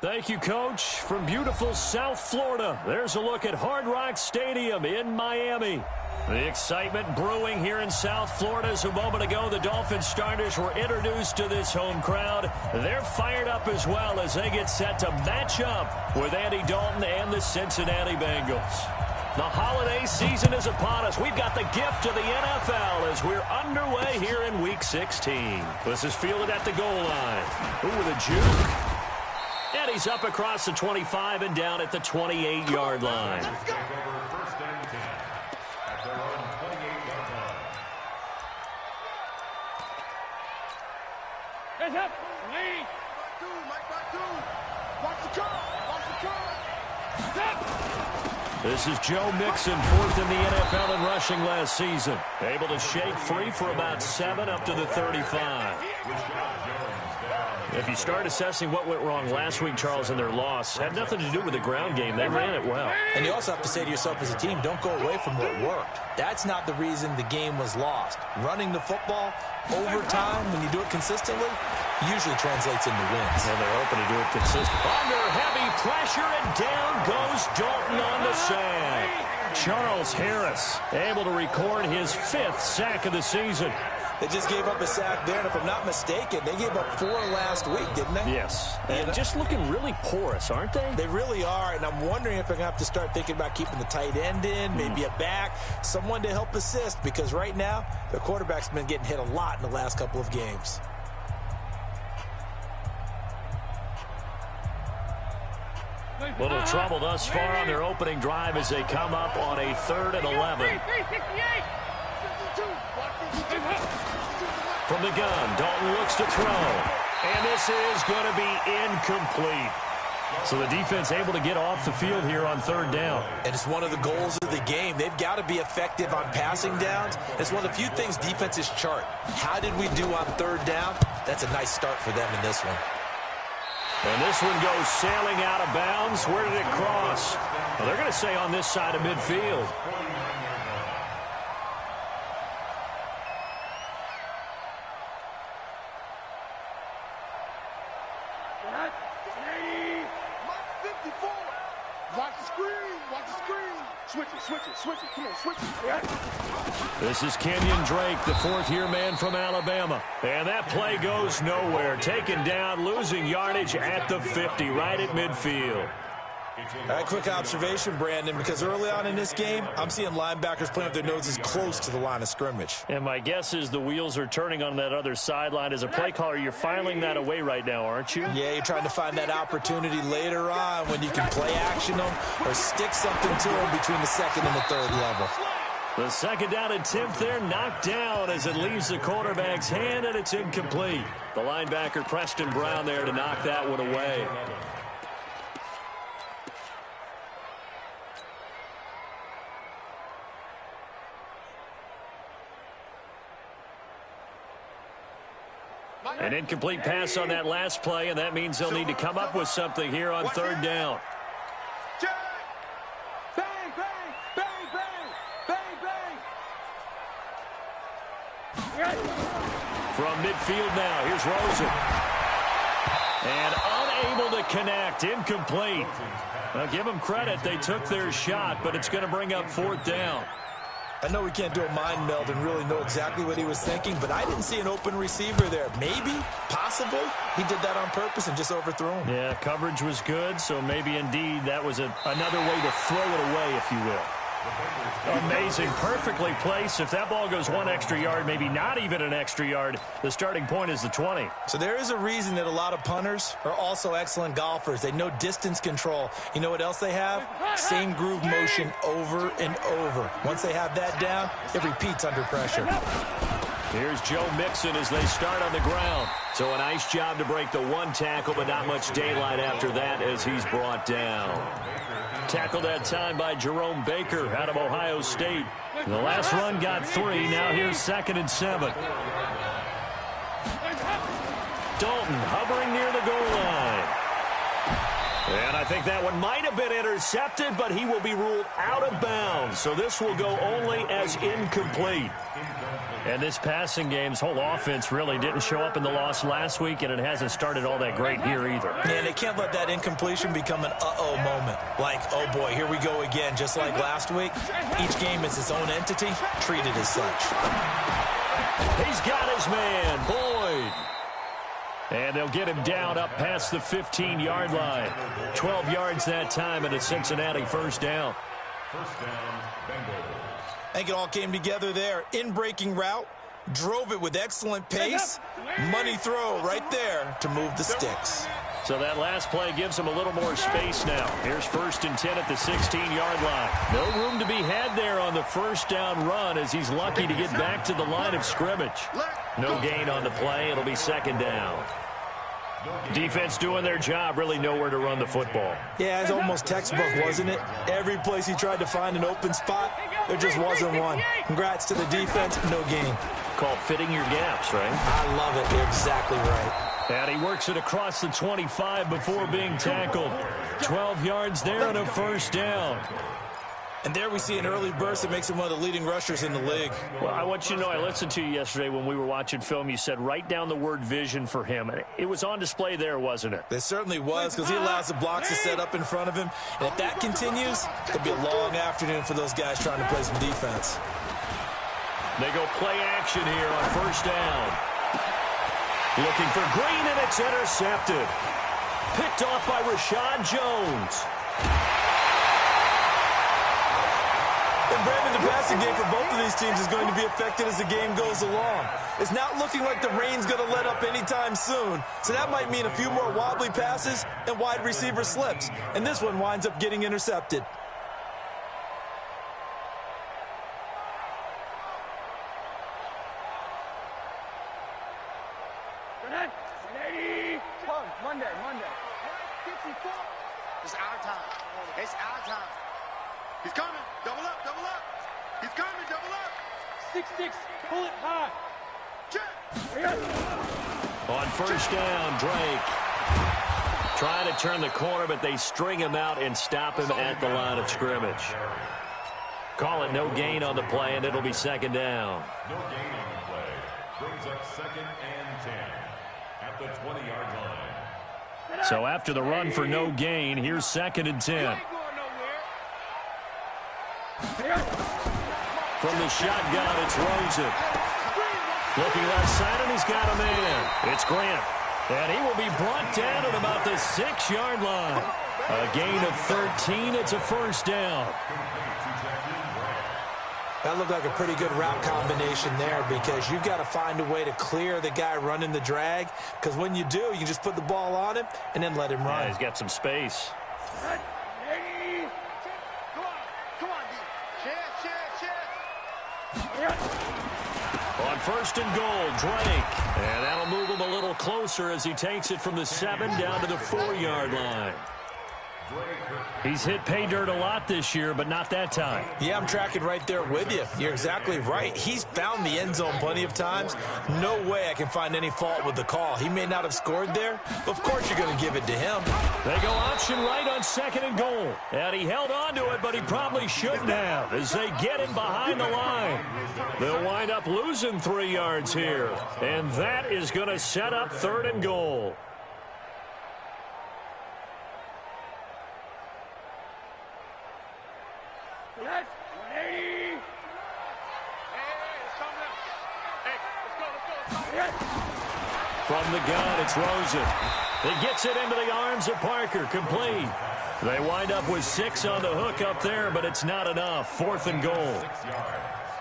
Thank you, Coach. From beautiful South Florida, there's a look at Hard Rock Stadium in Miami. The excitement brewing here in South Florida as a moment ago the Dolphins starters were introduced to this home crowd. They're fired up as well as they get set to match up with Andy Dalton and the Cincinnati Bengals. The holiday season is upon us. We've got the gift of the NFL as we're underway here in Week 16. This is fielded at the goal line. Ooh, with a juke. And he's up across the 25 and down at the 28-yard line. Heads up. Lead. Watch the car. Step. This is Joe Mixon, fourth in the NFL in rushing last season. Able to shake free for about 7 up to the 35. If you start assessing what went wrong last week, Charles, in their loss, had nothing to do with the ground game. They ran it well. And you also have to say to yourself as a team, don't go away from what worked. That's not the reason the game was lost. Running the football over time, when you do it consistently, usually translates into wins. And they're hoping to do it consistently. Under heavy pressure, and down goes Dalton on the sack. Charles Harris able to record his 5th sack of the season. They just gave up a sack there, and if I'm not mistaken, they gave up 4 last week, didn't they? Yes. And just looking really porous, aren't they? They really are, and I'm wondering if they're going to have to start thinking about keeping the tight end in, maybe a back, someone to help assist, because right now, their quarterback's been getting hit a lot in the last couple of games. Little trouble thus far on their opening drive as they come up on a 3rd and 11. From the gun, Dalton looks to throw. And this is going to be incomplete. So the defense able to get off the field here on 3rd down. And it's one of the goals of the game. They've got to be effective on passing downs. It's one of the few things defenses chart. How did we do on 3rd down? That's a nice start for them in this one. And this one goes sailing out of bounds. Where did it cross? Well, they're going to say on this side of midfield. Switch it. Come on, switch it. This is Kenyon Drake, the 4th-year man from Alabama. And that play goes nowhere. Taken down, losing yardage at the 50, right at midfield. All right, quick observation, Brandon, because early on in this game, I'm seeing linebackers playing with their noses close to the line of scrimmage. And my guess is the wheels are turning on that other sideline. As a play caller, you're filing that away right now, aren't you? Yeah, you're trying to find that opportunity later on when you can play action them or stick something to them between the 2nd and the 3rd level. The 2nd down attempt there knocked down as it leaves the quarterback's hand, and it's incomplete. The linebacker, Preston Brown, there to knock that one away. An incomplete pass on that last play, and that means they'll need to come up with something here on 3rd down. Bang, bang, bang, bang, bang, bang. From midfield now, here's Rosen. And unable to connect, incomplete. Now, give them credit, they took their shot, but it's going to bring up 4th down. I know we can't do a mind meld and really know exactly what he was thinking, but I didn't see an open receiver there. Maybe, possibly, he did that on purpose and just overthrew him. Yeah, coverage was good, so maybe indeed that was another way to throw it away, if you will. Amazing, perfectly placed. If that ball goes 1 extra yard, maybe not even an extra yard, the starting point is the 20. So there is a reason that a lot of punters are also excellent golfers. They know distance control. You know what else they have? Same groove motion over and over. Once they have that down, it repeats under pressure. Here's Joe Mixon as they start on the ground. So a nice job to break the 1 tackle, but not much daylight after that as he's brought down. Tackled that time by Jerome Baker out of Ohio State. The last run got 3. Now here's 2nd and 7. Dalton hovering near the goal line. And I think that one might have been intercepted, but he will be ruled out of bounds. So this will go only as incomplete. And this passing game's whole offense really didn't show up in the loss last week, and it hasn't started all that great here either. Yeah, they can't let that incompletion become an uh-oh moment. Like, oh boy, here we go again, just like last week. Each game is its own entity, treated as such. He's got his man, Boyd. And they'll get him down up past the 15-yard line. 12 yards that time, and a Cincinnati first down. First down, Bengals. I think it all came together there. In-breaking route, drove it with excellent pace. Money throw right there to move the sticks. So that last play gives him a little more space now. Here's 1st and 10 at the 16-yard line. No room to be had there on the first down run as he's lucky to get back to the line of scrimmage. No gain on the play. It'll be 2nd down. Defense doing their job, really nowhere to run the football. Yeah, it's almost textbook, wasn't it? Every place he tried to find an open spot, there just wasn't one. Congrats to the defense, no gain. Called fitting your gaps, right? I love it. You're exactly right. And he works it across the 25 before being tackled. 12 yards there and a first down. And there we see an early burst that makes him one of the leading rushers in the league. Well, I want you to know, I listened to you yesterday when we were watching film. You said write down the word vision for him. It was on display there, wasn't it? It certainly was, because he allows the blocks to set up in front of him. And if that continues, it'll be a long afternoon for those guys trying to play some defense. They go play action here on first down. Looking for Green, and it's intercepted. Picked off by Rashad Jones. And Brandon, the passing game for both of these teams is going to be affected as the game goes along. It's not looking like the rain's going to let up anytime soon, so that might mean a few more wobbly passes and wide receiver slips. And this one winds up getting intercepted. Monday. 54. It's our time. It's our time. He's coming. Double up. He's coming. Double up. 6-6. Pull it high. Check. On first down, Drake. Trying to turn the corner, but they string him out and stop him at the line of scrimmage. Call it no gain on the play, and it'll be 2nd down. No gain on the play. Brings up 2nd and 10 at the 20-yard line. So after the run for no gain, here's 2nd and 10. From the shotgun, it's Rosen. Looking left side, and he's got a man. It's Grant. And he will be brought down at about the 6-yard line. A gain of 13. It's a first down. That looked like a pretty good route combination there, because you've got to find a way to clear the guy running the drag, because when you do, you can just put the ball on him and then let him run. Yeah, he's got some space. Come on, D. Check. On first and goal, Drake. And that'll move him a little closer as he takes it from the 7 down to the 4-yard line. He's hit pay dirt a lot this year, but not that time. Yeah, I'm tracking right there with you. You're exactly right. He's found the end zone plenty of times. No way I can find any fault with the call. He may not have scored there, but of course you're going to give it to him. They go option right on 2nd and goal. And he held on to it, but he probably shouldn't have as they get him behind the line. They'll wind up losing 3 yards here. And that is going to set up 3rd and goal. From the gun, it's Rosen. He gets it into the arms of Parker, complete. They wind up with 6 on the hook up there, but it's not enough. 4th and goal.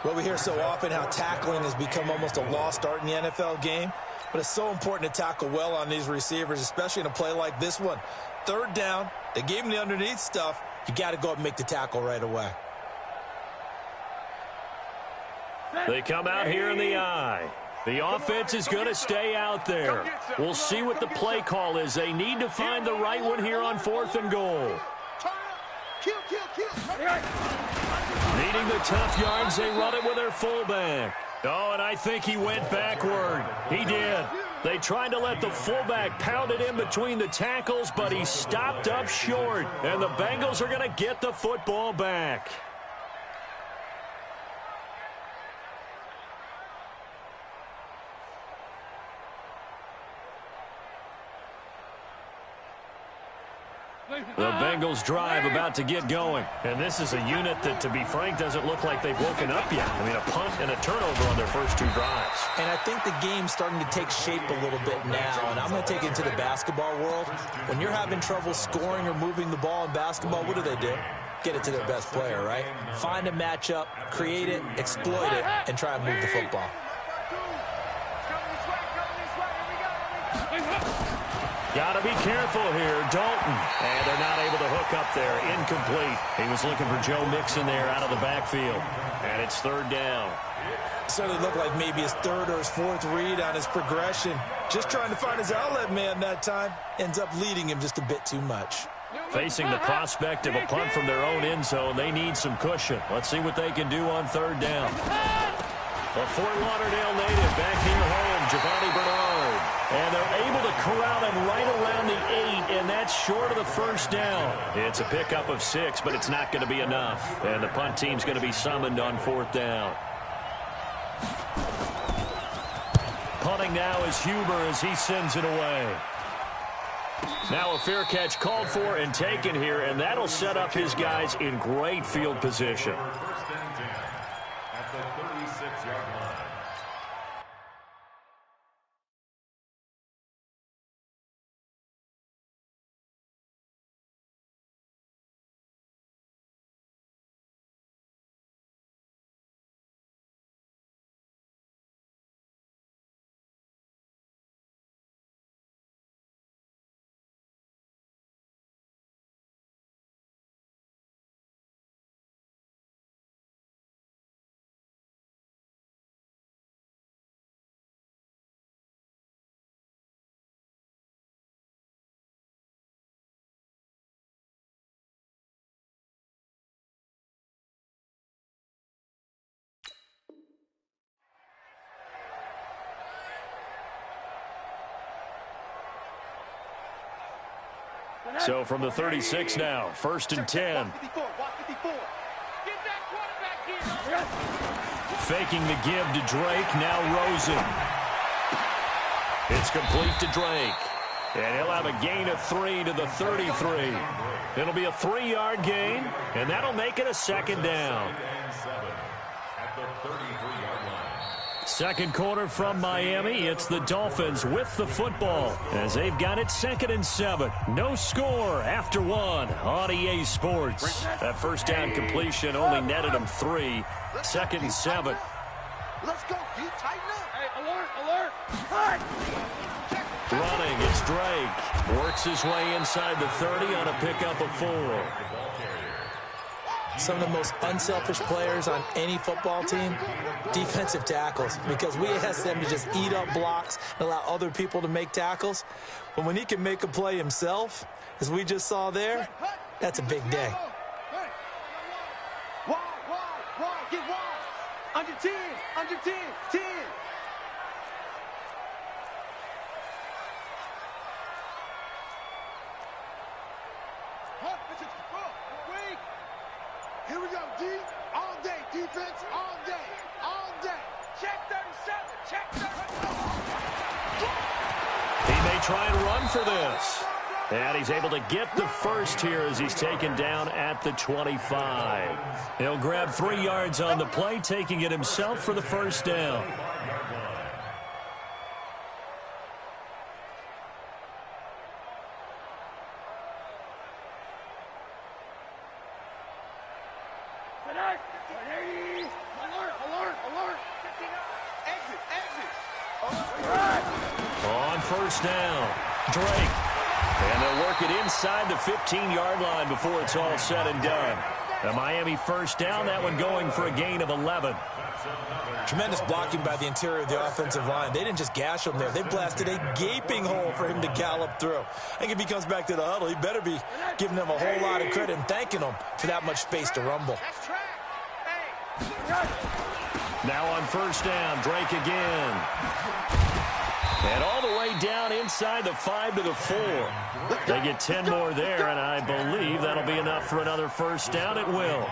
Well, we hear so often how tackling has become almost a lost art in the NFL game, but it's so important to tackle well on these receivers, especially in a play like this one. 3rd down, they gave him the underneath stuff. You got to go up and make the tackle right away. They come out here in the eye. The offense is going to stay out there. We'll see what the play call is. They need to find the right one here on 4th and goal. Needing the tough yards, they run it with their fullback. Oh, and I think he went backward. He did. They tried to let the fullback pound it in between the tackles, but he stopped up short. And the Bengals are going to get the football back. The Bengals drive about to get going. And this is a unit that, to be frank, doesn't look like they've woken up yet. I mean, a punt and a turnover on their first two drives. And I think the game's starting to take shape a little bit now. And I'm going to take it to the basketball world. When you're having trouble scoring or moving the ball in basketball, what do? Get it to their best player, right? Find a matchup, create it, exploit it, and try and move the football. Got to be careful here, Dalton. And they're not able to hook up there. Incomplete. He was looking for Joe Mixon there out of the backfield. And it's third down. Certainly looked like maybe his third or his fourth read on his progression. Just trying to find his outlet man that time. Ends up leading him just a bit too much. Facing the prospect of a punt from their own end zone, they need some cushion. Let's see what they can do on third down. A Fort Lauderdale native back here home, Giovanni Bernard. And they're able to corral him right around the 8, and that's short of the first down. It's a pickup of 6, but it's not going to be enough. And the punt team's going to be summoned on fourth down. Punting now is Huber as he sends it away. Now a fair catch called for and taken here, and that'll set up his guys in great field position. First and 10 at the 36-yard line. So from the 36 now, first and 10. Faking the give to Drake, now Rosen. It's complete to Drake. And he'll have a gain of 3 to the 33. It'll be a 3-yard gain, and that'll make it a second down. At the 33-yard line. Second quarter from Miami. It's the Dolphins with the football as they've got it 2nd and 7. No score after 1 on EA Sports. That first down completion only netted them 3. 2nd and 7. Let's go. You tighten up. Hey, alert. Hard. Running, it's Drake. Works his way inside the 30 on a pickup of 4. Some of the most unselfish players on any football team, defensive tackles, because we ask them to just eat up blocks and allow other people to make tackles. But when he can make a play himself, as we just saw there, that's a big day. Wide, get wide. Under 10, 10. Here we go, D. All day, defense, all day. Check 37, check 37. He may try and run for this. And he's able to get the first here as he's taken down at the 25. He'll grab 3 yards on the play, taking it himself for the first down. Alert. Exit. On first down, Drake. And they'll work it inside the 15-yard line before it's all said and done. The Miami first down, that one going for a gain of 11. Tremendous blocking by the interior of the offensive line. They didn't just gash him there. They blasted a gaping hole for him to gallop through. I think if he comes back to the huddle, he better be giving them a whole lot of credit and thanking them for that much space to rumble. That's track. Hey. Now on first down, Drake again. And all the way down inside the 5 to the 4. They get 10 more there, and I believe that'll be enough for another first down. It will.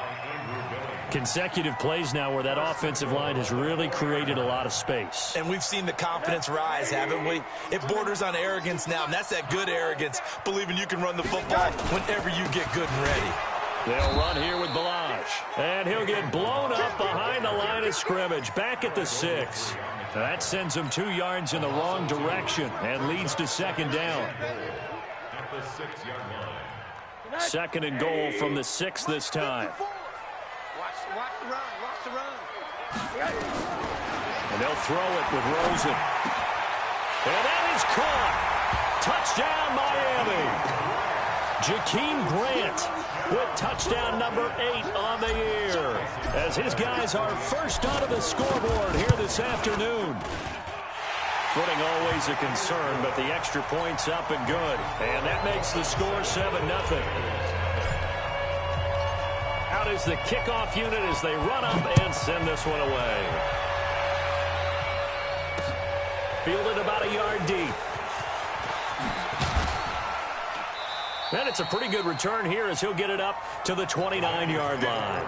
Consecutive plays now where that offensive line has really created a lot of space. And we've seen the confidence rise, haven't we? It borders on arrogance now, and that's that good arrogance, believing you can run the football whenever you get good and ready. They'll run here with Balaj, and he'll get blown up behind the line of scrimmage, back at the 6. That sends him 2 yards in the wrong direction and leads to second down. At the 6-yard line. Second and goal from the 6 this time. Watch the run. Watch the run. And they'll throw it with Rosen. And that is caught. Touchdown, Miami. Jakeem Grant with touchdown number 8 on the year, as his guys are first onto the scoreboard here this afternoon. Footing always a concern, but the extra point's up and good. And that makes the score 7-0. Out is the kickoff unit as they run up and send this one away. Fielded about a yard deep. And it's a pretty good return here as he'll get it up to the 29-yard line.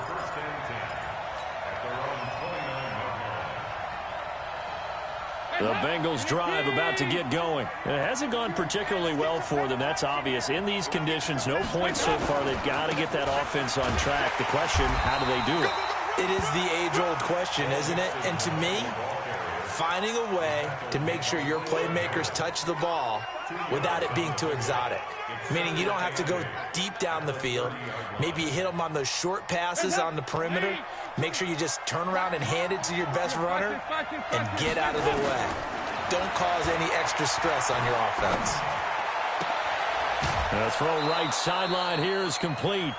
The Bengals drive about to get going. It hasn't gone particularly well for them. That's obvious. In these conditions, no points so far. They've got to get that offense on track. The question, how do they do it? It is the age-old question, isn't it? And to me, finding a way to make sure your playmakers touch the ball without it being too exotic. Meaning you don't have to go deep down the field. Maybe you hit them on those short passes on the perimeter. Make sure you just turn around and hand it to your best runner and get out of their way. Don't cause any extra stress on your offense. The throw right sideline here is complete.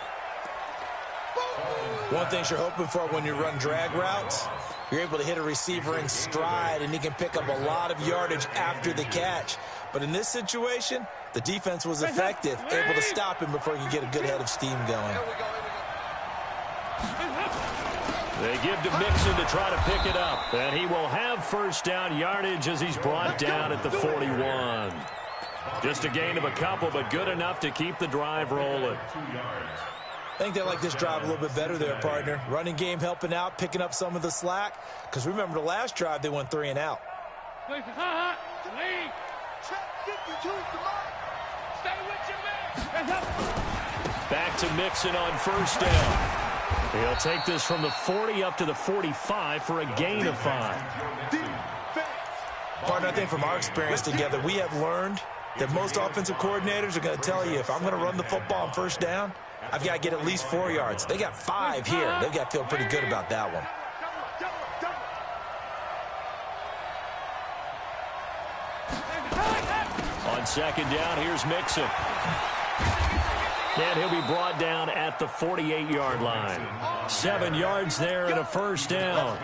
One thing you're hoping for when you run drag routes, you're able to hit a receiver in stride and he can pick up a lot of yardage after the catch. But in this situation, the defense was effective, able to stop him before he could get a good head of steam going. They give to Mixon to try to pick it up. And he will have first down yardage as he's brought down at the 41. Just a gain of a couple, but good enough to keep the drive rolling. I think they like this drive a little bit better there, partner. Running game helping out, picking up some of the slack. Because remember, the last drive, they went 3 and out. Back to Mixon on first down. He'll take this from the 40 up to the 45 for a gain of 5. Partner, I think from our experience together, we have learned that most offensive coordinators are going to tell you, if I'm going to run the football on first down, I've got to get at least 4 yards. They got 5 here. They've got to feel pretty good about that one. On second down, here's Mixon. And he'll be brought down at the 48-yard line. 7 yards there and a first down.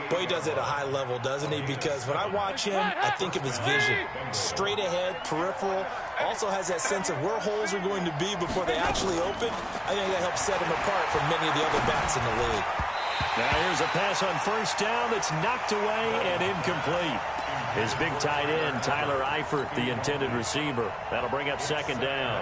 Boy, he does it at a high level, doesn't he? Because when I watch him, I think of his vision. Straight ahead, peripheral. Also has that sense of where holes are going to be before they actually open. I think that helps set him apart from many of the other backs in the league. Now here's a pass on first down that's knocked away and incomplete. His big tight end, Tyler Eifert, the intended receiver. That'll bring up second down.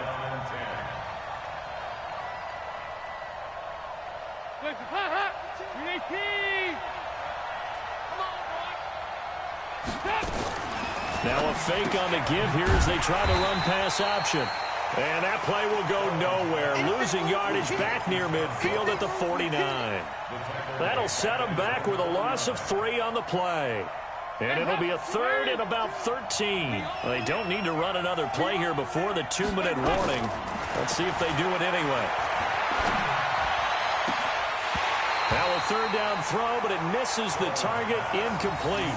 Now a fake on the give here as they try to run pass option. And that play will go nowhere. Losing yardage back near midfield at the 49. That'll set them back with a loss of 3 on the play. And it'll be a third and about 13. Well, they don't need to run another play here before the 2-minute warning. Let's see if they do it anyway. Now a third down throw, but it misses the target, incomplete.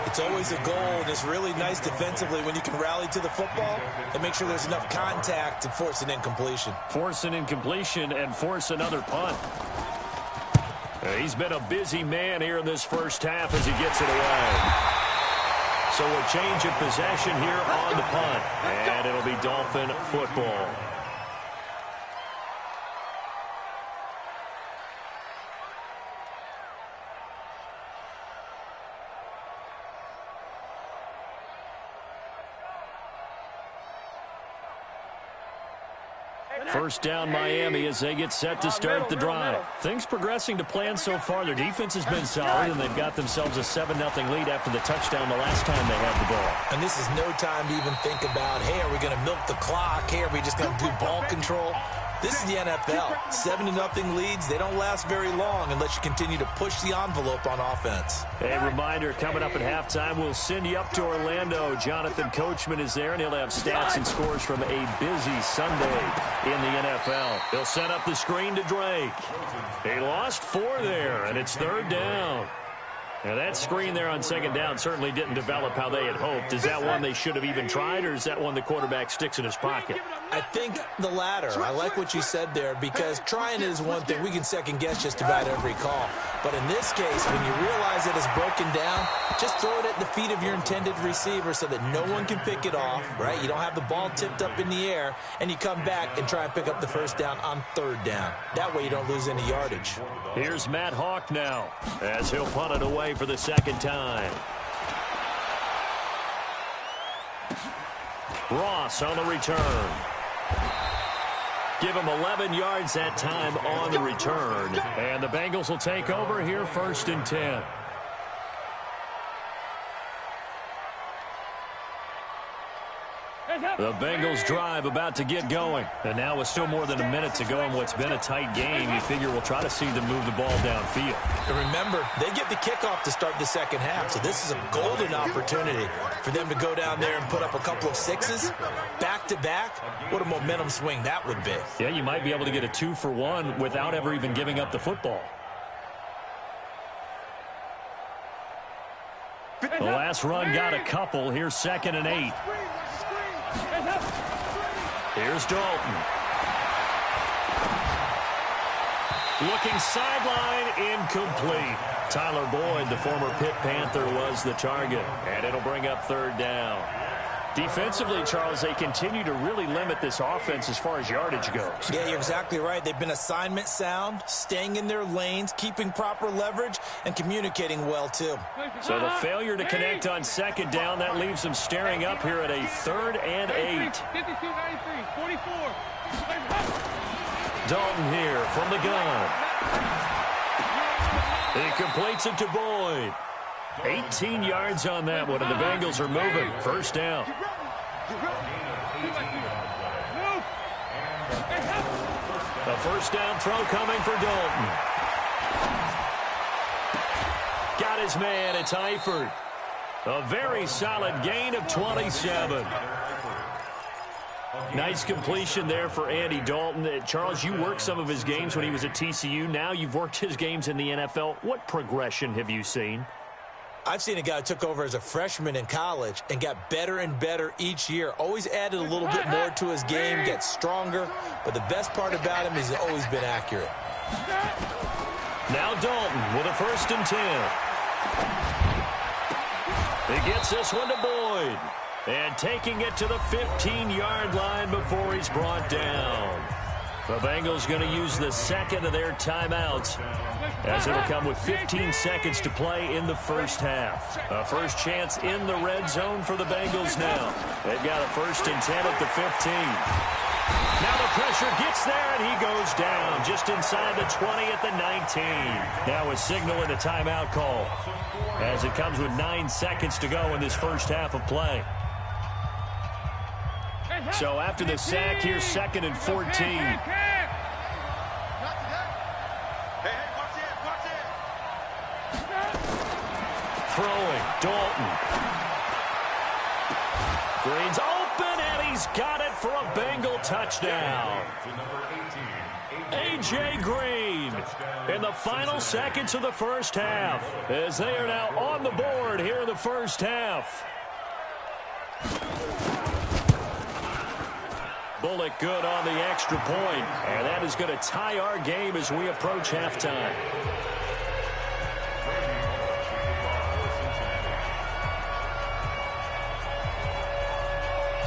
It's always a goal, and it's really nice defensively when you can rally to the football and make sure there's enough contact to force an incompletion. Force an incompletion and force another punt. He's been a busy man here in this first half as he gets it away. So a change of possession here on the punt, and it'll be Dolphin football. First down Miami as they get set to start the drive. Things progressing to plan so far. Their defense has been solid, and they've got themselves a 7-0 lead after the touchdown the last time they had the ball. And this is no time to even think about, hey, are we going to milk the clock? Hey, are we just going to do ball control? This is the NFL. 7-0 leads, they don't last very long unless you continue to push the envelope on offense. A reminder, coming up at halftime, we'll send you up to Orlando. Jonathan Coachman is there, and he'll have stats and scores from a busy Sunday in the NFL. He'll set up the screen to Drake. He lost 4 there, and it's 3rd down. Now, that screen there on 2nd down certainly didn't develop how they had hoped. Is that one they should have even tried, or is that one the quarterback sticks in his pocket? I think the latter. I like what you said there, because trying it is one thing. We can second-guess just about every call. But in this case, when you realize that it's broken down, just throw it at the feet of your intended receiver so that no one can pick it off, right? You don't have the ball tipped up in the air, and you come back and try and pick up the 1st down on 3rd down. That way you don't lose any yardage. Here's Matt Hawk now as he'll punt it away for the 2nd time. Ross on the return. Give him 11 yards that time on the return. And the Bengals will take over here 1st and 10. The Bengals drive about to get going. And now with still more than a minute to go in what's been a tight game, you figure we'll try to see them move the ball downfield. And remember, they get the kickoff to start the 2nd half, so this is a golden opportunity for them to go down there and put up a couple of 6s back-to-back. What a momentum swing that would be. Yeah, you might be able to get a 2-for-1 without ever even giving up the football. The last run got a couple. Here's 2nd and 8. Here's Dalton. Looking sideline, incomplete. Tyler Boyd, the former Pitt Panther, was the target. And it'll bring up 3rd down. Defensively, Charles, they continue to really limit this offense as far as yardage goes. Yeah, you're exactly right. They've been assignment sound, staying in their lanes, keeping proper leverage, and communicating well, too. So the failure to connect on 2nd down, that leaves them staring up here at a 3rd and 8. 44. Dalton here from the gun. He completes it to Boyd. 18 yards on that one, and the Bengals are moving. 1st down. A 1st down throw coming for Dalton. Got his man. It's Eifert. A very solid gain of 27. Nice completion there for Andy Dalton. Charles, you worked some of his games when he was at TCU. Now you've worked his games in the NFL. What progression have you seen? I've seen a guy who took over as a freshman in college and got better and better each year. Always added a little bit more to his game, gets stronger. But the best part about him is he's always been accurate. Now Dalton with a 1st and 10. He gets this one to Boyd. And taking it to the 15-yard line before he's brought down. The Bengals going to use the 2nd of their timeouts, as it'll come with 15 seconds to play in the 1st half. A first chance in the red zone for the Bengals now. They've got a 1st and 10 at the 15. Now the pressure gets there, and he goes down just inside the 20 at the 19. Now a signal and a timeout call, as it comes with 9 seconds to go in this 1st half of play. So after the sack, here's 2nd and 14. Throwing, Dalton. Green's open, and he's got it for a Bengal touchdown. A.J. Green in the final seconds of the 1st half, as they are now on the board here in the 1st half. Bullock good on the extra point, and that is going to tie our game as we approach halftime.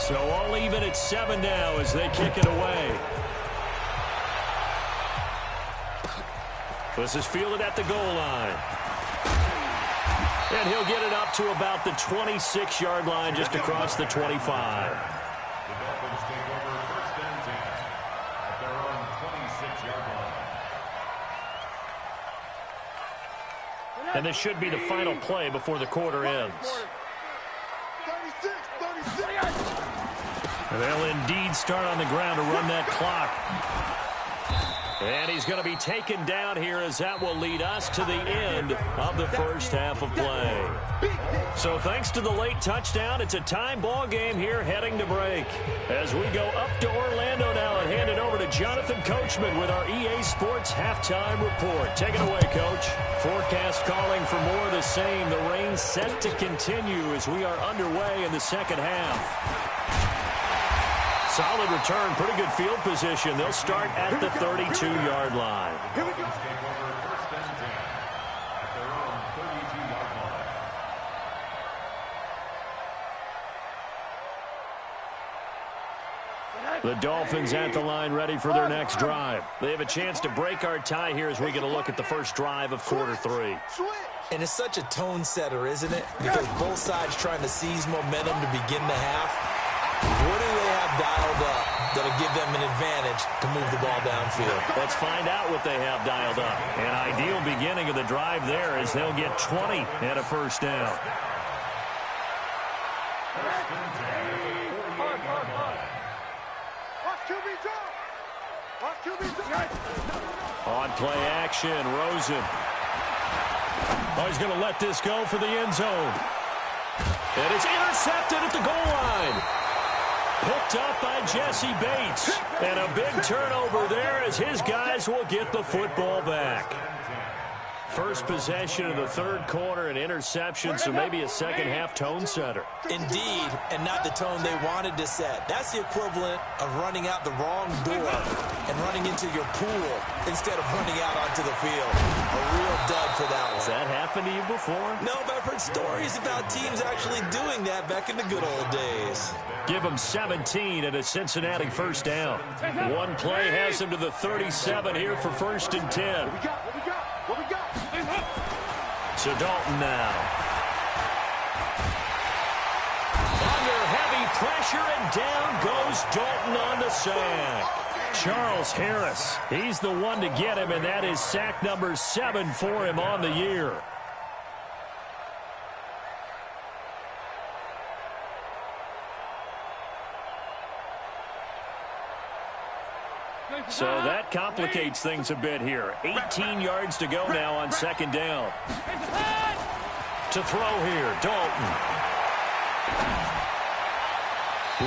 So all even at 7 now as they kick it away. This is fielded at the goal line. And he'll get it up to about the 26-yard line, just across the 25. And this should be the final play before the quarter ends. 36, 36. And they'll indeed start on the ground to run that clock. And he's going to be taken down here as that will lead us to the end of the first half of play. So thanks to the late touchdown, it's a time ball game here heading to break. As we go up to Orlando now and hand it over to Jonathan Coachman with our EA Sports Halftime Report. Take it away, Coach. Forecast calling for more of the same. The rain set to continue as we are underway in the second half. Solid return, pretty good field position. They'll start at the 32-yard line. Here we go. Take over first and 10 at their own 32-yard line. The Dolphins at the line ready for their next drive. They have a chance to break our tie here as we get a look at the first drive of quarter 3. And it's such a tone setter, isn't it? Because both sides trying to seize momentum to begin the half. What do they have dialed up that'll give them an advantage to move the ball downfield? Let's find out what they have dialed up. An ideal beginning of the drive there as they'll get 20 and a first down. On play action, Rosen. Oh, he's going to let this go for the end zone. And it's intercepted at the goal line. Picked up by Jesse Bates. And a big turnover there as his guys will get the football back. First possession of the third quarter, an interception, so maybe a second-half tone setter. Indeed, and not the tone they wanted to set. That's the equivalent of running out the wrong door and running into your pool instead of running out onto the field. A real dud for that one. Has that happened to you before? No, but I've heard stories about teams actually doing that back in the good old days. Give them 17 and a Cincinnati first down. One play has them to the 37 here for first and 10. What we got? So Dalton now. Under heavy pressure, and down goes Dalton on the sack. Charles Harris, he's the one to get him, and that is sack number 7 for him on the year. So that complicates things a bit here. 18 yards to go now on second down. To throw here, Dalton.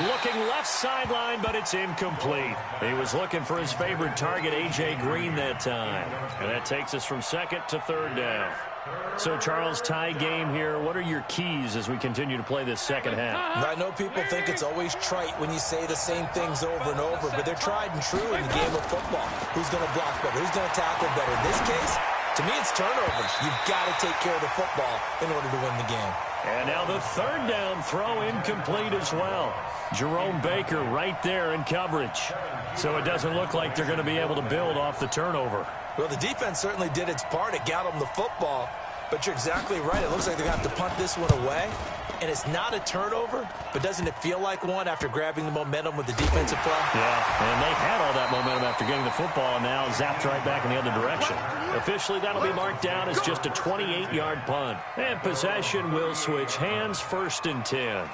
Looking left sideline, but it's incomplete. He was looking for his favorite target, A.J. Green, that time. And that takes us from second to third down. So, Charles, tie game here. What are your keys as we continue to play this second half? I know people think it's always trite when you say the same things over and over, but they're tried and true in the game of football. Who's going to block better? Who's going to tackle better? In this case, to me, it's turnovers. You've got to take care of the football in order to win the game. And now the third down throw incomplete as well. Jerome Baker right there in coverage. So it doesn't look like they're going to be able to build off the turnover. Well, the defense certainly did its part. It got them the football. But you're exactly right. It looks like they're going to have to punt this one away. And it's not a turnover, but doesn't it feel like one after grabbing the momentum with the defensive play? Yeah, and they had all that momentum after getting the football, and now zapped right back in the other direction. Officially, that'll be marked down as just a 28-yard punt. And possession will switch hands, first and 10.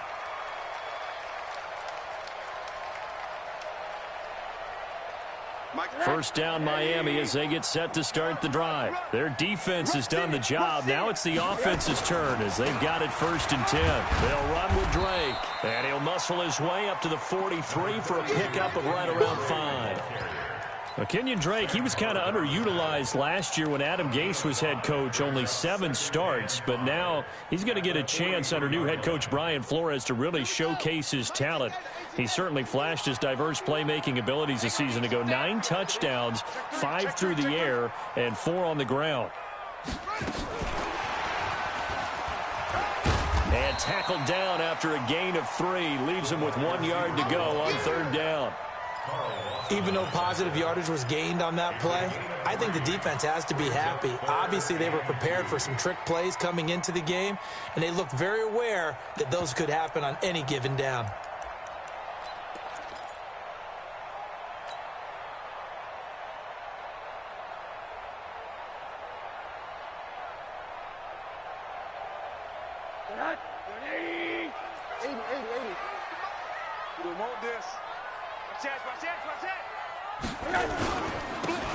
First down Miami as they get set to start the drive. Their defense has done the job. Now it's the offense's turn as they've got it first and 10. They'll run with Drake. And he'll muscle his way up to the 43 for a pickup of right around 5. Well, Kenyon Drake, he was kind of underutilized last year when Adam Gase was head coach, only 7 starts. But now he's going to get a chance under new head coach Brian Flores to really showcase his talent. He certainly flashed his diverse playmaking abilities a season ago. 9 touchdowns, 5 through the air, and 4 on the ground. And tackled down after a gain of 3. Leaves him with 1 yard to go on third down. Even though positive yardage was gained on that play, I think the defense has to be happy. Obviously, they were prepared for some trick plays coming into the game, and they looked very aware that those could happen on any given down. 80. We want this. Watch that.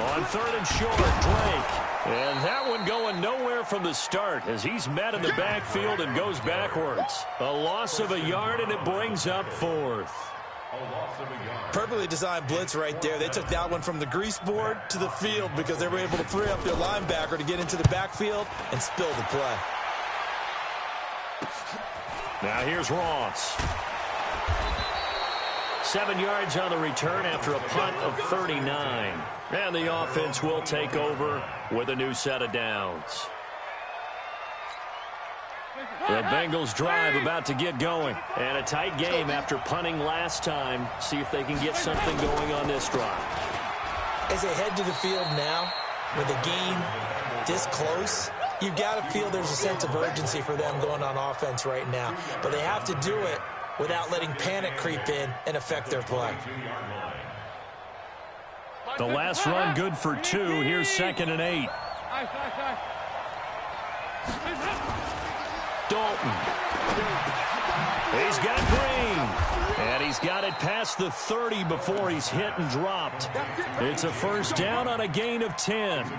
On third and short, Drake. And that one going nowhere from the start as he's met in the backfield and goes backwards. A loss of a yard, and it brings up fourth. Perfectly designed blitz right there. They took that one from the grease board to the field because they were able to free up their linebacker to get into the backfield and spill the play. Now here's Ross. 7 yards on the return after a punt of 39. And the offense will take over with a new set of downs. The Bengals drive about to get going. And a tight game after punting last time. See if they can get something going on this drive. As they head to the field now, with the game this close, you've got to feel there's a sense of urgency for them going on offense right now. But they have to do it without letting panic creep in and affect their play. The last run good for 2. Here's 2nd and 8. Dalton. He's got Green. And he's got it past the 30 before he's hit and dropped. It's a first down on a gain of 10.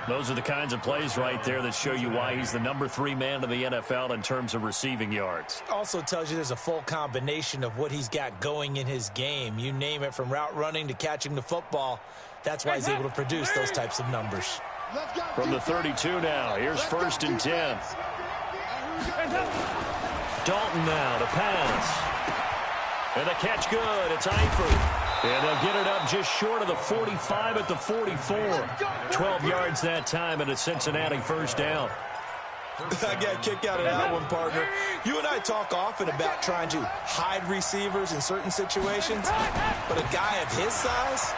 Those are the kinds of plays right there that show you why he's the number 3 man in the NFL in terms of receiving yards. Also tells you there's a full combination of what he's got going in his game. You name it, from route running to catching the football. That's why he's able to produce those types of numbers. From the 32 now, here's 1st and 10. Dalton now to pass. And the catch good. It's Eifert. And they'll get it up just short of the 45 at the 44. 12 yards that time, and a Cincinnati first down. I got a kick out of that one, partner. You and I talk often about trying to hide receivers in certain situations, but a guy of his size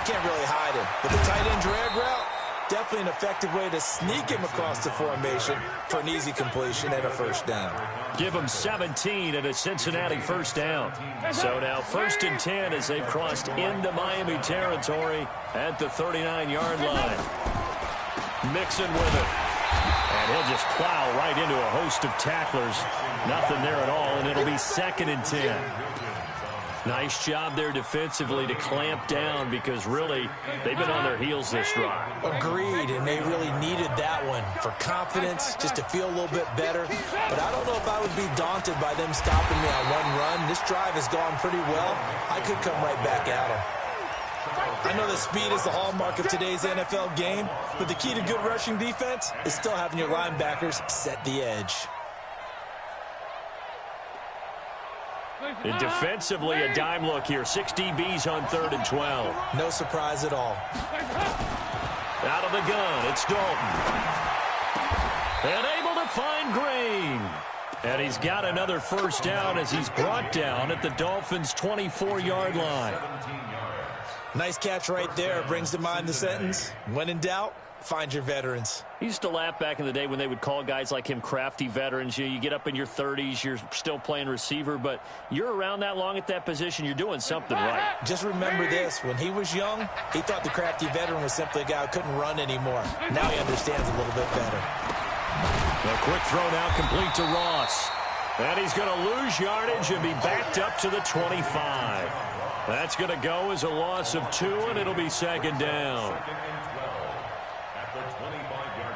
can't really hide him. But the tight end drag route, definitely an effective way to sneak him across the formation for an easy completion and a first down. Give him 17 and a Cincinnati first down. So now 1st and 10 as they've crossed into Miami territory at the 39-yard line. Mixon with it. And he'll just plow right into a host of tacklers. Nothing there at all, and it'll be 2nd and 10. Nice job there defensively to clamp down because really they've been on their heels this drive. Agreed, and they really needed that one for confidence, just to feel a little bit better. But I don't know if I would be daunted by them stopping me on one run. This drive has gone pretty well. I could come right back at them. I know that speed is the hallmark of today's NFL game, but the key to good rushing defense is still having your linebackers set the edge. And defensively, a dime look here. 6 DBs on 3rd and 12. No surprise at all. Out of the gun, it's Dalton. And able to find Green. And he's got another first down as he's brought down at the Dolphins' 24-yard line. Nice catch right there. Brings to mind the sentence, when in doubt, find your veterans. He used to laugh back in the day when they would call guys like him crafty veterans. You get up in your 30s, you're still playing receiver, but you're around that long at that position, you're doing something right. Just remember this. When he was young, he thought the crafty veteran was simply a guy who couldn't run anymore. Now he understands a little bit better. A quick throw now complete to Ross. And he's going to lose yardage and be backed up to the 25. That's going to go as a loss of 2, and it'll be 2nd down. At the 25-yard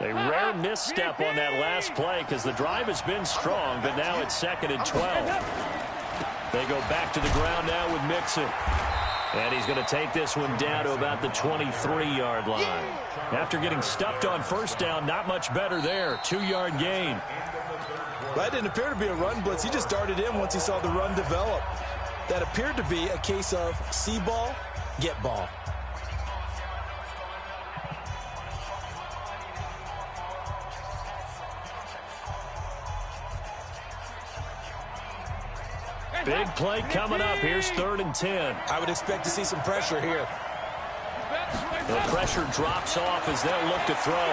line. A rare misstep on that last play because the drive has been strong, but now it's 2nd and 12. They go back to the ground now with Mixon. And he's going to take this one down to about the 23-yard line. After getting stuffed on first down, not much better there. 2-yard gain. That didn't appear to be a run blitz. He just darted in once he saw the run develop. That appeared to be a case of see ball, get ball. Big play coming up. Here's 3rd and 10. I would expect to see some pressure here. The pressure drops off as they'll look to throw.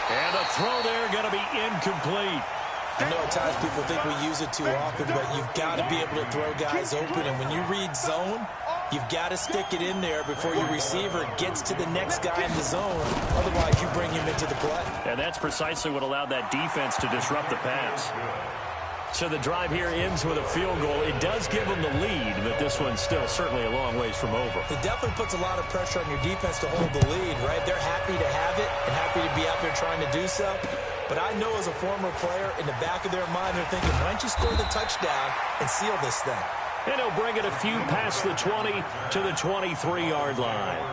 And the throw there going to be incomplete. I know at times people think we use it too often, but you've got to be able to throw guys open. And when you read zone, you've got to stick it in there before your receiver gets to the next guy in the zone. Otherwise, you bring him into the play. And that's precisely what allowed that defense to disrupt the pass. So the drive here ends with a field goal. It does give them the lead, but this one's still certainly a long ways from over. It definitely puts a lot of pressure on your defense to hold the lead, right? They're happy to have it and happy to be out there trying to do so. But I know as a former player, in the back of their mind, they're thinking, why don't you score the touchdown and seal this thing? And he'll bring it a few past the 20 to the 23-yard line.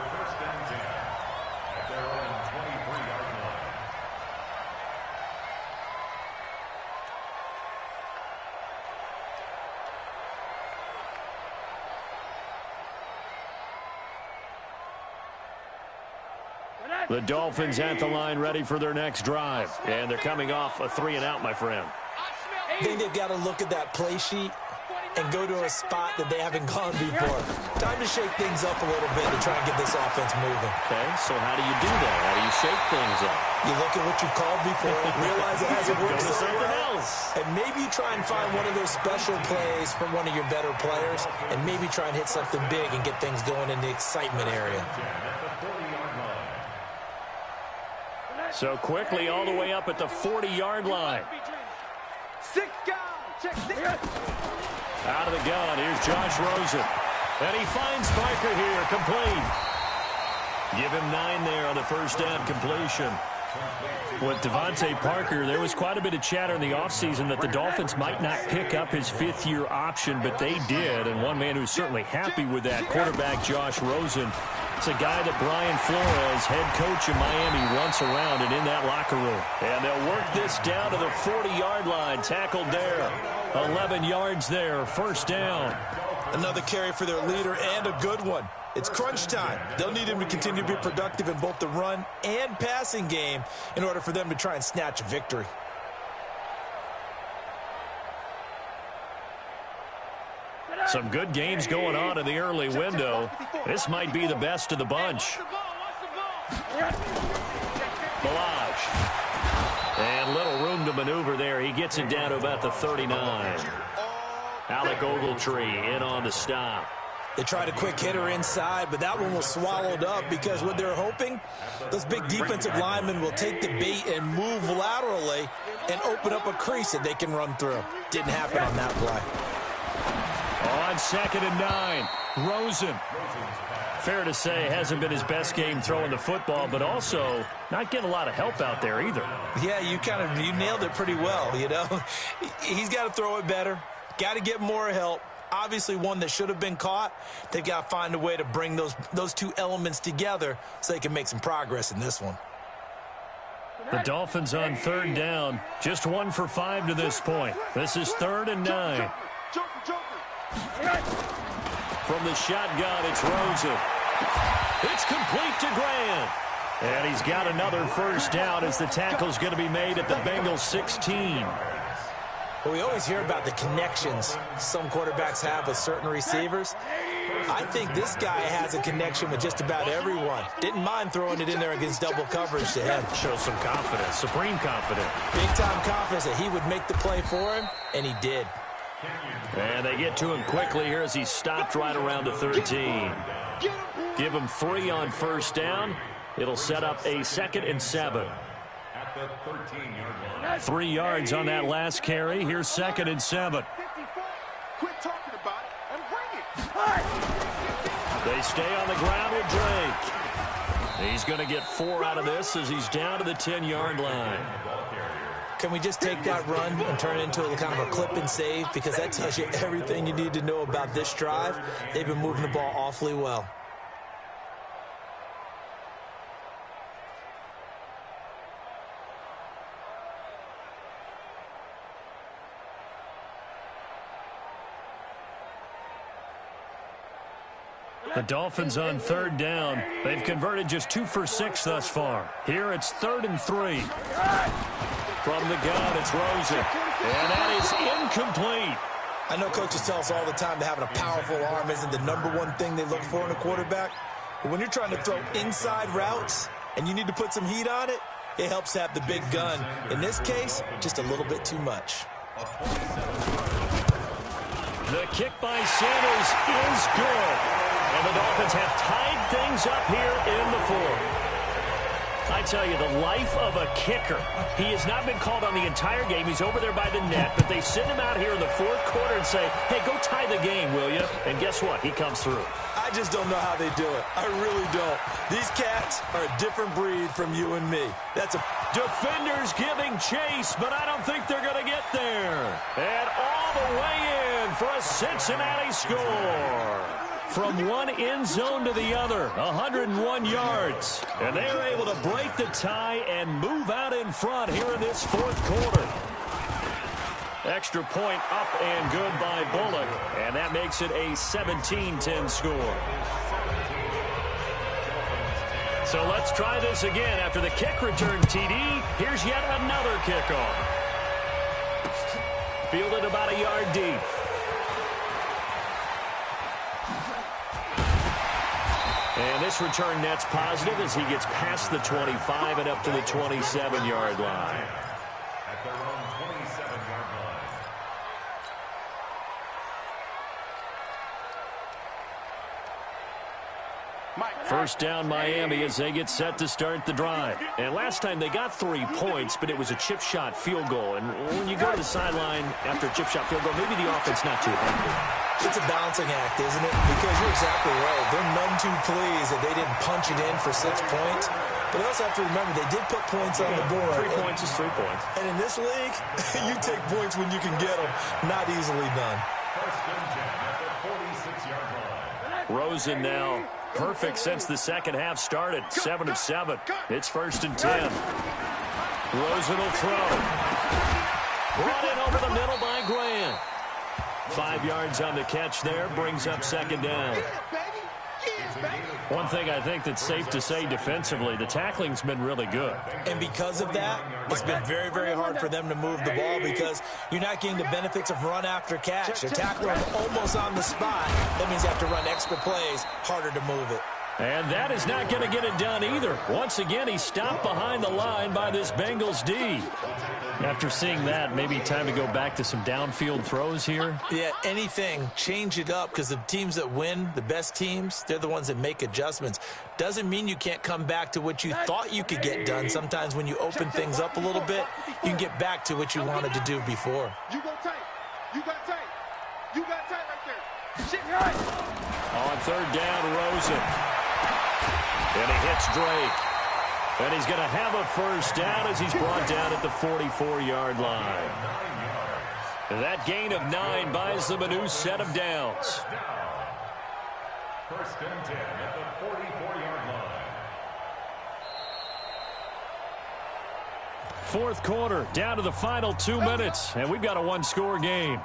The Dolphins at the line ready for their next drive. And they're coming off a 3-and-out, my friend. I think they've got to look at that play sheet and go to a spot that they haven't gone before. Time to shake things up a little bit to try and get this offense moving. Okay, so how do you do that? How do you shake things up? You look at what you've called before, realize it hasn't worked so something well, else. and maybe try and find one of those special plays from one of your better players, and maybe try and hit something big and get things going in the excitement area. So quickly all the way up at the 40-yard line. 6 guys. Check 6. Out of the gun, here's Josh Rosen. And he finds Parker here, complete. Give him 9 there on the first down completion. With Devontae Parker, there was quite a bit of chatter in the offseason that the Dolphins might not pick up his 5th-year option, but they did. And one man who's certainly happy with that, quarterback Josh Rosen. It's a guy that Brian Flores, head coach of Miami, wants around and in that locker room. And they'll work this down to the 40-yard line. Tackled there. 11 yards there. First down. Another carry for their leader and a good one. It's crunch time. They'll need him to continue to be productive in both the run and passing game in order for them to try and snatch a victory. Some good games going on in the early window. This might be the best of the bunch. Balaj. And little room to maneuver there. He gets it down to about the 39. Alec Ogletree in on the stop. They tried a quick hitter inside, but that one was swallowed up because what they're hoping, those big defensive linemen will take the bait and move laterally and open up a crease that they can run through. Didn't happen on that play. On 2nd and 9, Rosen. Fair to say, hasn't been his best game throwing the football, but also not getting a lot of help out there either. Yeah, you nailed it pretty well, you know. He's got to throw it better, got to get more help. Obviously one that should have been caught. They've got to find a way to bring those two elements together so they can make some progress in this one. The Dolphins on 3rd down, just 1 for 5 to this point. This is 3rd and 9. From the shotgun, it's Rosen. It's complete to Grant. And he's got another first down as the tackle's going to be made at the Bengals 16. Well, we always hear about the connections some quarterbacks have with certain receivers. I think this guy has a connection with just about everyone. Didn't mind throwing it in there against double coverage to him. Shows some confidence, supreme confidence. Big-time confidence that he would make the play for him, and he did. And they get to him quickly here as he stopped right around the 13. Give him 3 on first down. It'll set up a 2nd and 7. 3 yards on that last carry. Here's 2nd and 7. Quit talking about it and bring it. They stay on the ground with Drake. He's going to get 4 out of this as he's down to the 10-yard line. Can we just take that run and turn it into a kind of a clip and save? Because that tells you everything you need to know about this drive. They've been moving the ball awfully well. The Dolphins on 3rd down. They've converted just 2 for 6 thus far. Here it's 3rd and 3. From the gun, it's Rosen. And that is incomplete. I know coaches tell us all the time that having a powerful arm isn't the #1 thing they look for in a quarterback. But when you're trying to throw inside routes and you need to put some heat on it, It helps have the big gun. In this case, just a little bit too much. The kick by Sanders is good. And the Dolphins have tied things up here in the fourth. I tell you, the life of a kicker. He has not been called on the entire game. He's over there by the net, but they send him out here in the fourth quarter and say, hey, go tie the game, will you? And guess what? He comes through. I just don't know how they do it. I really don't. These cats are a different breed from you and me. That's a... Defenders giving chase, but I don't think they're going to get there. And all the way in for a Cincinnati score. From one end zone to the other, 101 yards. And they are able to break the tie and move out in front here in this fourth quarter. Extra point up and good by Bullock. And that makes it a 17-10 score. So let's try this again. After the kick return TD, here's yet another kickoff. Fielded about a yard deep. And this return net's positive as he gets past the 25 and up to the 27-yard line. At their own 27-yard line. First down Miami as they get set to start the drive. And last time they got 3 points, but it was a chip shot field goal. And when you go to the sideline after a chip shot field goal, maybe the offense not too happy. It's a balancing act, isn't it? Because you're exactly right. They're none too pleased that they didn't punch it in for 6 points. But you also have to remember, they did put points on the board. 3 points is 3 points. And in this league, you take points when you can get them. Not easily done. First and 10 at the 46-yard line. Rosen now perfect since the second half started. 7 of 7. It's first and 10. Rosen will throw. Brought in over the middle by Grant. 5 yards on the catch there, brings up second down. One thing I think that's safe to say defensively, the tackling's been really good. And because of that, it's been very, very hard for them to move the ball because you're not getting the benefits of run after catch. They're tackling almost on the spot. That means you have to run extra plays, harder to move it. And that is not going to get it done either. Once again, he's stopped behind the line by this Bengals D. After seeing that, maybe time to go back to some downfield throws here. Yeah, anything. Change it up because the teams that win, the best teams, they're the ones that make adjustments. Doesn't mean you can't come back to what you thought you could get done. Sometimes when you open things up a little bit, you can get back to what you wanted to do before. You go tight. You got tight. You got tight right there. Shit right. On third down, Rosen. And he hits Drake. And he's going to have a first down as he's brought down at the 44-yard line. That gain of 9 buys them a new set of downs. First and 10 at the 44-yard line. Fourth quarter, down to the final 2 minutes, and we've got a one-score game.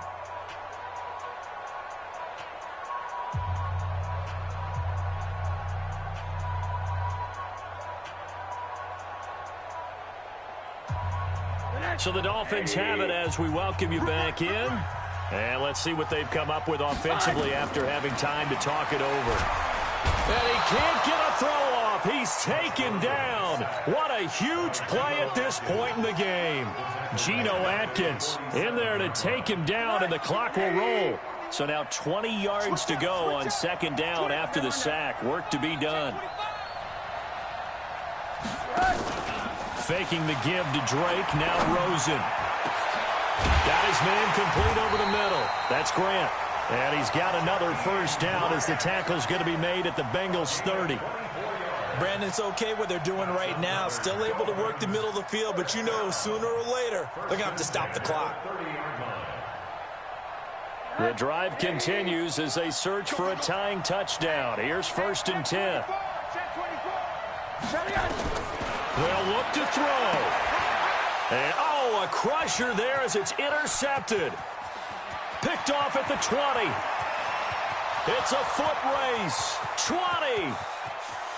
So the Dolphins have it as we welcome you back in. And let's see what they've come up with offensively after having time to talk it over. And he can't get a throw off. He's taken down. What a huge play at this point in the game. Geno Atkins in there to take him down, and the clock will roll. So now 20 yards to go on second down after the sack. Work to be done. Faking the give to Drake, now Rosen. Got his man complete over the middle. That's Grant. And he's got another first down as the tackle's going to be made at the Bengals 30. Brandon, it's okay what they're doing right now. Still able to work the middle of the field, but you know sooner or later they're going to have to stop the clock. The drive continues as they search for a tying touchdown. Here's first and 10. They'll look to throw. And, oh, a crusher there as it's intercepted. Picked off at the 20. It's a foot race. 20.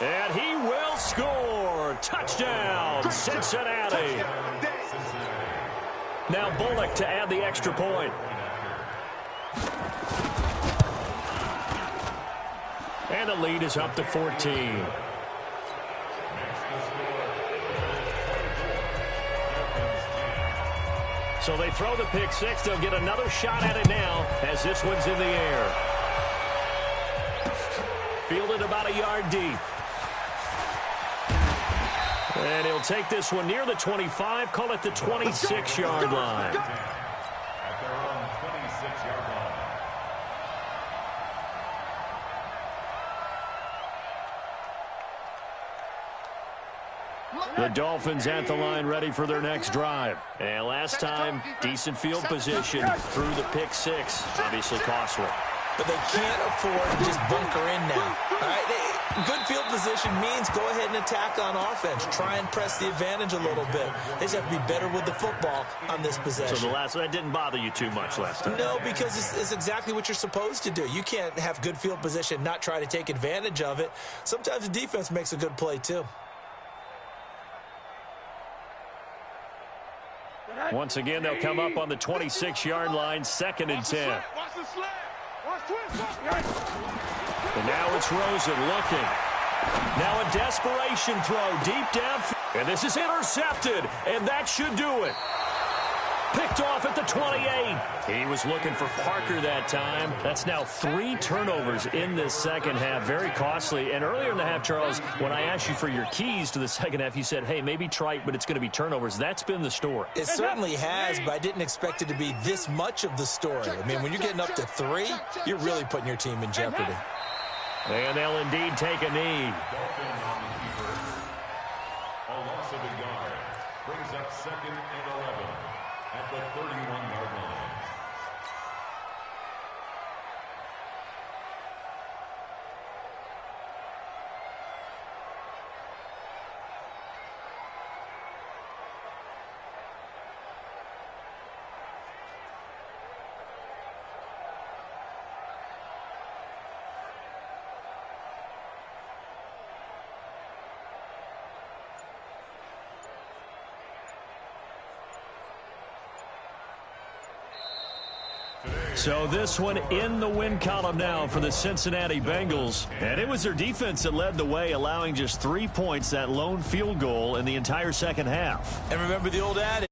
And he will score. Touchdown, Cincinnati. Now Bullock to add the extra point. And the lead is up to 14. So they throw the pick six. They'll get another shot at it now as this one's in the air. Fielded about a yard deep. And he'll take this one near the 25, call it the 26-yard line. At their own 26-yard line. The Dolphins at the line ready for their next drive. And last time, decent field position through the pick six. Obviously costly. But they can't afford to just bunker in now. All right? Good field position means go ahead and attack on offense. Try and press the advantage a little bit. They just have to be better with the football on this possession. So that didn't bother you too much last time? No, because it's exactly what you're supposed to do. You can't have good field position, not try to take advantage of it. Sometimes the defense makes a good play, too. Once again, they'll come up on the 26-yard line, 2nd and 10. Watch the sled. Watch twist. And now it's Rosen looking. Now a desperation throw deep down. And this is intercepted, and that should do it. Picked off at the 28. He was looking for Parker that time. That's now 3 turnovers in this second half. Very costly. And earlier in the half, Charles, when I asked you for your keys to the second half, you said, hey, maybe trite, but it's going to be turnovers. That's been the story. It certainly has, but I didn't expect it to be this much of the story. I mean, when you're getting up to 3, you're really putting your team in jeopardy. And they'll indeed take a knee. Dolphins on the keeper. A loss of a yard. Brings up 2nd and 11 at the 31-yard line. So this one in the win column now for the Cincinnati Bengals. And it was their defense that led the way, allowing just 3 points, that lone field goal in the entire second half. And remember the old adage.